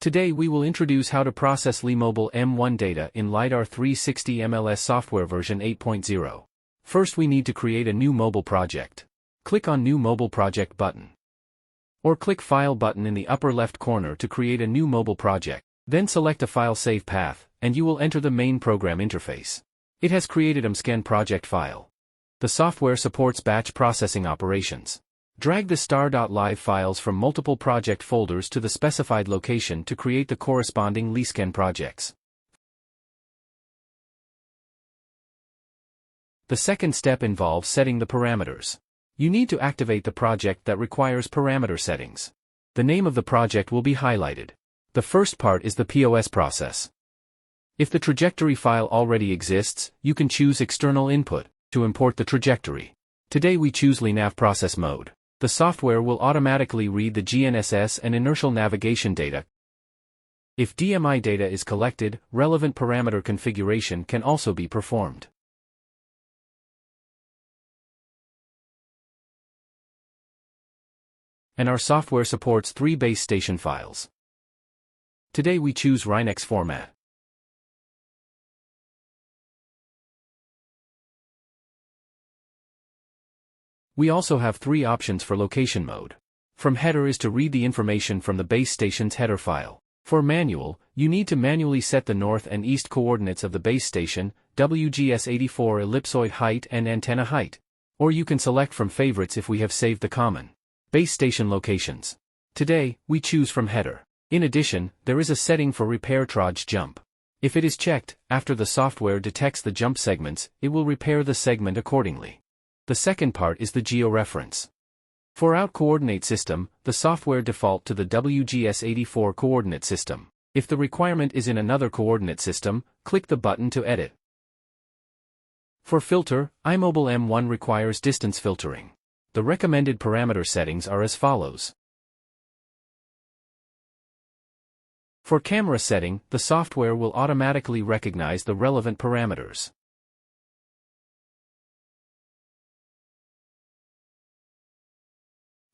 Today we will introduce how to process LiMobile M1 data in LiDAR 360 MLS software version 8.0. First we need to create a new mobile project. Click on New Mobile Project button. Or click File button in the upper left corner to create a new mobile project. Then select a file save path, and you will enter the main program interface. It has created MScan project file. The software supports batch processing operations. Drag the star.live files from multiple project folders to the specified location to create the corresponding LiScan projects. The second step involves setting the parameters. You need to activate the project that requires parameter settings. The name of the project will be highlighted. The first part is the POS process. If the trajectory file already exists, you can choose External Input to import the trajectory. Today we choose LiNav process mode. The software will automatically read the GNSS and inertial navigation data. If DMI data is collected, relevant parameter configuration can also be performed. And our software supports 3 base station files. Today we choose RINEX format. We also have 3 options for location mode. From header is to read the information from the base station's header file. For manual, you need to manually set the north and east coordinates of the base station, WGS84 ellipsoid height and antenna height. Or you can select from favorites if we have saved the common base station locations. Today, we choose from header. In addition, there is a setting for repair traj jump. If it is checked, after the software detects the jump segments, it will repair the segment accordingly. The second part is the georeference. For out coordinate system, the software default to the WGS84 coordinate system. If the requirement is in another coordinate system, click the button to edit. For filter, iMobile M1 requires distance filtering. The recommended parameter settings are as follows. For camera setting, the software will automatically recognize the relevant parameters.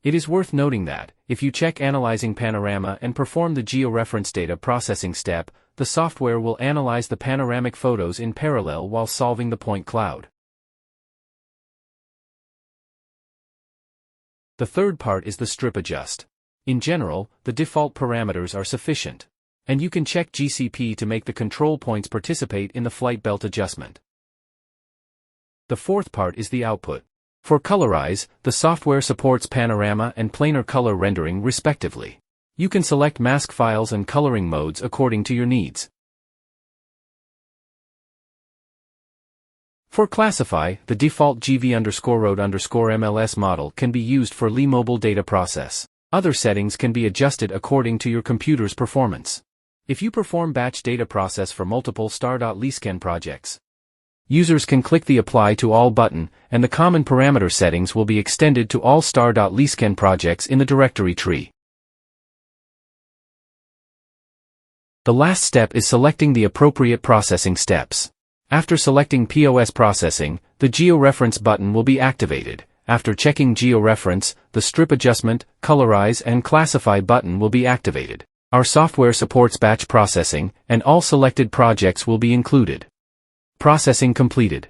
It is worth noting that, if you check Analyzing Panorama and perform the georeference data processing step, the software will analyze the panoramic photos in parallel while solving the point cloud. The third part is the strip adjust. In general, the default parameters are sufficient. And you can check GCP to make the control points participate in the flight belt adjustment. The fourth part is the output. For colorize, the software supports panorama and planar color rendering respectively. You can select mask files and coloring modes according to your needs. For classify, the default GV_ROAD_MLS model can be used for LiMobile data process. Other settings can be adjusted according to your computer's performance. If you perform batch data process for multiple star.LiScan projects, users can click the Apply to All button, and the common parameter settings will be extended to all star.LiScan projects in the directory tree. The last step is selecting the appropriate processing steps. After selecting POS processing, the georeference button will be activated. After checking georeference, the strip adjustment, colorize and classify button will be activated. Our software supports batch processing, and all selected projects will be included. Processing completed.